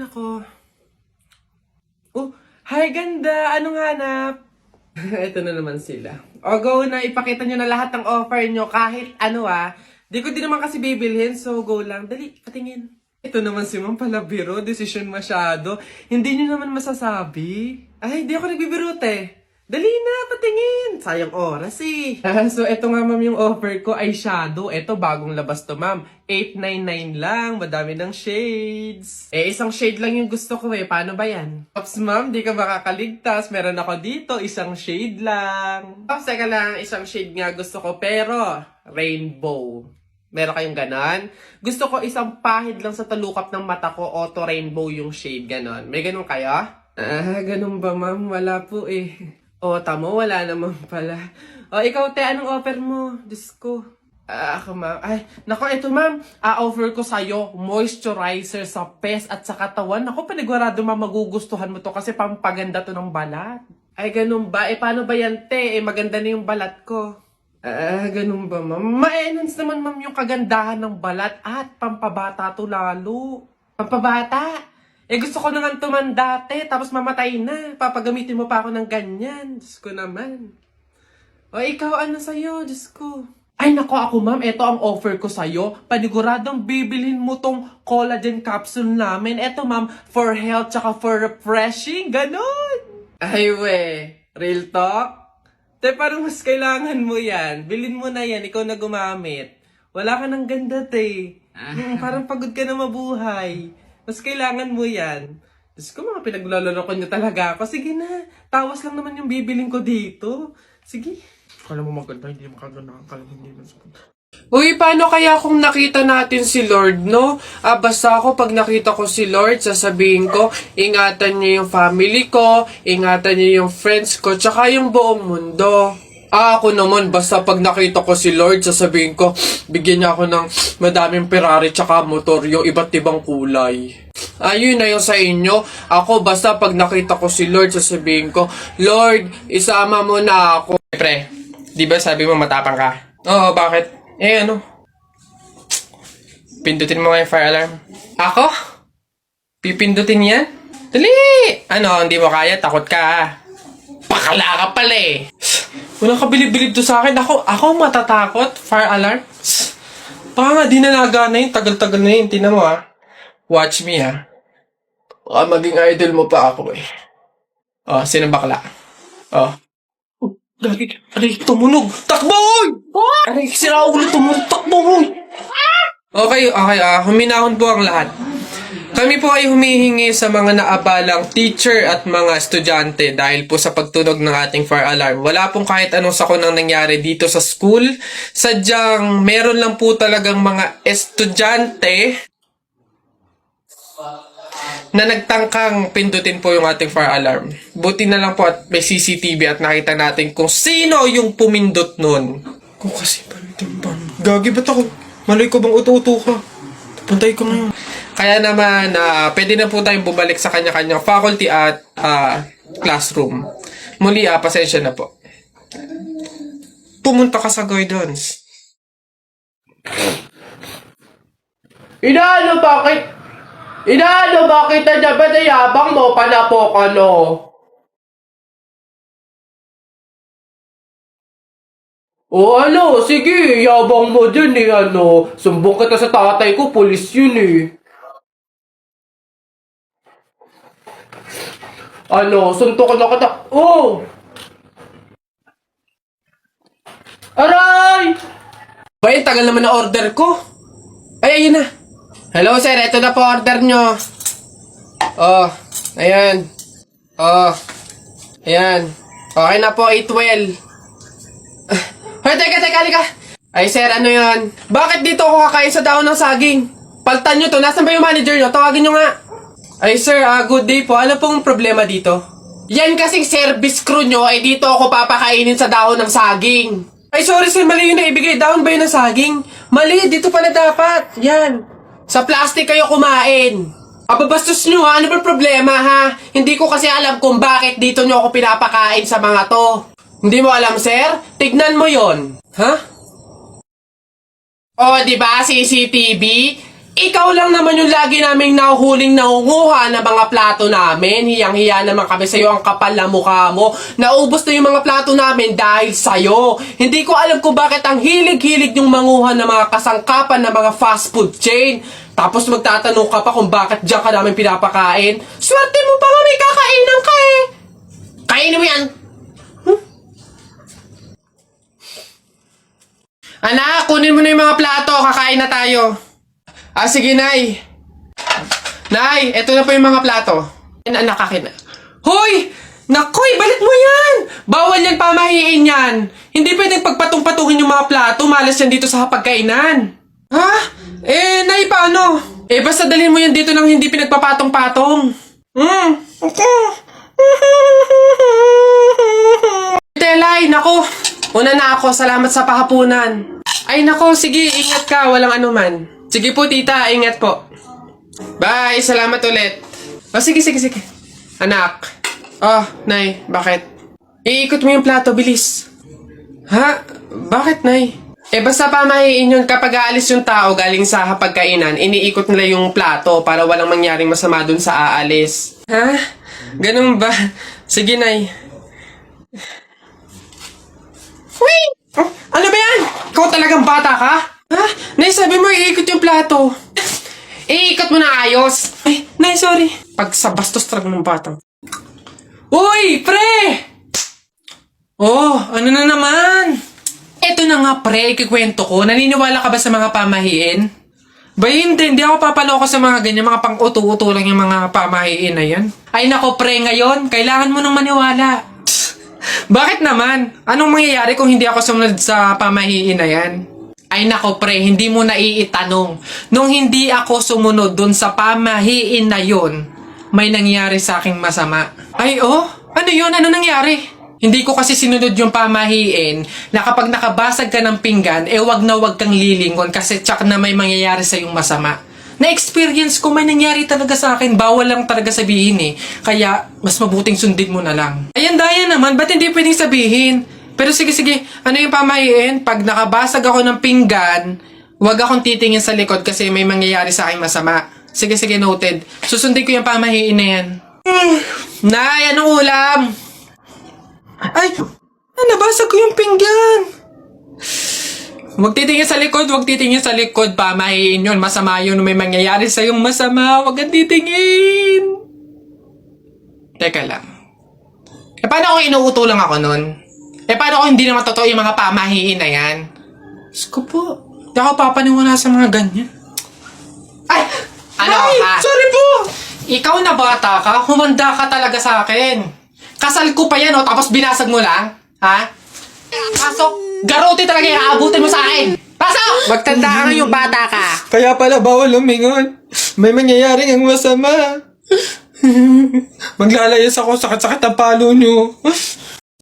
ako. Oh, hi ganda! Anong hanap? Ito na naman sila. O go na, ipakita nyo na lahat ng offer nyo kahit ano Di ko din naman kasi bibilhin, so go lang. Dali, patingin. Ito naman si Ma'am Palabiro, decision masyado. Hindi nyo naman masasabi. Ay, di ako nagbibiro Dali na, patingin. Sayang oras So, eto nga ma'am yung offer ko ay shadow. Eto, bagong labas to ma'am. 899 lang. Madami ng shades. Isang shade lang yung gusto ko Paano ba yan? Ops ma'am, di ka makakaligtas. Meron ako dito, isang shade lang. Ops, teka lang, isang shade nga gusto ko. Pero, rainbow. Meron kayong ganon? Gusto ko isang pahid lang sa talukap ng mata ko. Auto rainbow yung shade, ganon. May ganon kayo? Ganon ba ma'am? Wala po tamo, wala naman pala. Ikaw anong offer mo? Diyos ko. Ako ma'am. Nako, ito ma'am. Offer ko sa'yo, moisturizer sa pes at sa katawan. Nako, panigurado ma'am, magugustuhan mo to kasi pampaganda to ng balat. Ganun ba? Paano ba yan, maganda na yung balat ko. Ganun ba ma'am? Ma-enhance naman ma'am yung kagandahan ng balat at pampabata to lalo. Pampabata? Gusto ko naman tumanda tapos mamatay na. Papagamitin mo pa ako ng ganyan. Diyos ko naman. Ikaw ano sa'yo? Diyos ko. Ay nako ako ma'am, ito ang offer ko sa'yo. Paniguradong bibilhin mo tong collagen capsule namin. Ito ma'am, for health tsaka for refreshing. Ganon. Real talk? Parang mas kailangan mo yan. Bilhin mo na yan, ikaw na gumamit. Wala ka ng ganda parang pagod ka na mabuhay. Mas kailangan mo yan. Diyos ko, mga pinaglaloloko niyo talaga ako. Sige na, tawas lang naman yung bibiling ko dito. Sige. Kala mo maganda, hindi makaganda ang kalang hindi na sapunta. Uy, paano kaya kung nakita natin si Lord, no? Basta ako pag nakita ko si Lord, sasabihin ko, ingatan niyo yung family ko, ingatan niyo yung friends ko, tsaka yung buong mundo. Ako naman, basta pag nakita ko si Lord, sasabihin ko, bigyan niya ako ng madaming Ferrari tsaka motor, yung iba't ibang kulay. Ayun na yung sa inyo. Ako, basta pag nakita ko si Lord, sasabihin ko, Lord, isama mo na ako. Pre, di ba sabi mo matapang ka? Oo, bakit? Ano? Pindutin mo nga yung fire alarm. Ako? Pipindutin yan? Dali! Ano, hindi mo kaya? Takot ka Pakala ka pala Walang kabilib-bilib to sa akin. Ako matatakot? Fire alarm? Baka nga di na nagana yun. Tagal-tagal na yun. Tingnan mo Watch me Baka maging idol mo pa ako sino bakla? Dali, tumunog. Takbo! Aray, sira ulo tumunog. Takbo! Okay, huminahon po ang lahat. Kami po ay humihingi sa mga naabalang teacher at mga estudyante dahil po sa pagtunog ng ating fire alarm. Wala pong kahit anong sakunang nangyari dito sa school. Sadyang meron lang po talagang mga estudyante na nagtangkang pindutin po yung ating fire alarm. Buti na lang po at may CCTV at nakita natin kung sino yung pumindot nun. Kung kasi Gagi, ba't ako? Maloy ko bang uto-uto ka? Pantay ko ngayon. Kaya naman, pwede na po tayong bumalik sa kanya-kanyang faculty at classroom. Muli, pasensya na po. Pumunta ka sa guidance. Bakit na ba nayabang mo? Panapok, sige, yabang mo dun Sumbong kita sa tatay ko, pulis yun suntok na kita. Aray! Tagal naman na order ko. Ayun na. Hello sir, ito na po order nyo. Ayan. Ayan. Okay na po, 812. Teka, halika. Ay sir, ano yan? Bakit dito ako kakain sa dahon ng saging? Paltan nyo to, nasan ba yung manager nyo? Tawagin nyo nga. Ay sir, good day po. Ano pong problema dito? Yan kasing service crew nyo, dito ako papakainin sa dahon ng saging. Ay sorry sir, mali yun na ibigay. Dahon ba yun ng saging? Mali, dito pala dapat. Yan. Sa plastic kayo kumain. Ababastos nyo ano ba problema Hindi ko kasi alam kung bakit dito nyo ako pinapakain sa mga to. Hindi mo alam sir? Tignan mo yon. Diba CCTV? Ikaw lang naman yung lagi naming nahuhuling nangunguha ng mga plato namin. Hiyang-hiya naman kami sa'yo, ang kapal na mukha mo. Naubos na yung mga plato namin dahil sa'yo. Hindi ko alam kung bakit ang hilig-hilig yung manguha ng mga kasangkapan ng mga fast food chain. Tapos magtatanong ka pa kung bakit diyan ka namin pinapakain. Swerte mo pa nga may kakainan ka eh. Kainin mo yan. Anak, kunin mo na yung mga plato. Kakain na tayo. Sige, Nay. Nay, eto na po yung mga plato. Anak, akin na. Hoy! Nakoy, balik mo yan! Bawal yan, pamahiin yan. Hindi pwedeng pagpatong-patungin yung mga plato. Malas yan dito sa hapagkainan. Ha? Nay, paano? Basta dalhin mo yan dito nang hindi pinagpapatong-patong. Telay, nako. Una na ako, salamat sa pahapunan. Ay, nako, sige, ingat ka, walang anuman. Sige po, tita, ingat po. Bye, salamat ulit. Sige. Anak. Nay, bakit? Iikot mo yung plato, bilis. Ha? Bakit, Nay? Basta pamahiin yun kapag aalis yung tao galing sa hapagkainan, iniikot nila yung plato para walang mangyaring masama dun sa aalis. Ha? Ganun ba? Sige, Nay. Wait! Ano ba yan? Ikaw talagang bata ka? Ha? Nay, sabi mo iikot yung plato. Iikot mo na ayos. Ay, Nay, sorry. Pag sa bastos talaga ng batang. Uy, pre! Ano na naman? Eto na nga, pre, ikikwento ko. Naniniwala ka ba sa mga pamahiin? Ba, hindi ako papaloko sa mga ganyan, mga pang-uto-uto lang yung mga pamahiin na yan. Ay, nako, pre, ngayon, kailangan mo nang maniwala. Bakit naman? Anong mangyayari kung hindi ako sumunod sa pamahiin na yan? Ay nako pre, hindi mo na iitanong. Nung hindi ako sumunod dun sa pamahiin na yun, may nangyari sa aking masama. Ay ano yun? Ano nangyari? Hindi ko kasi sinunod yung pamahiin na kapag nakabasag ka ng pinggan, wag na wag kang lilingon kasi tsak na may mangyayari sa yung masama. Na-experience ko, may nangyari talaga sa akin. Bawal lang talaga sabihin eh. Kaya, mas mabuting sundin mo na lang. Ayan, daya naman. Ba't hindi pwedeng sabihin? Pero sige. Ano yung pamahiin? Pag nakabasag ako ng pinggan, wag akong titingin sa likod kasi may mangyayari sa akin masama. Sige, noted. Susundin ko yung pamahiin na yan. Nay, anong ulam? Ay, nabasag ko yung pinggan. Huwag titingin sa likod, pamahiin yun. Masama yun, may mangyayari sa'yong masama. Huwag kang titingin. Teka lang. Paano kung inuuto lang ako nun? Paano kung hindi naman totoo yung mga pamahiin na yan? Diyos ko po. Hindi ako papaniwala sa mga ganyan. Ay! Sorry po! Ikaw na bata ka, humanda ka talaga sa akin. Kasal ko pa yan, tapos binasag mo lang? Ha? Pasok! Garote talaga yung aabutin mo sa akin! Pasok! Magtanda ka yung bata ka. Kaya pala bawal lumingon. May mangyayaring ang masama. Maglalayas ako, sakit-sakit ang palo nyo.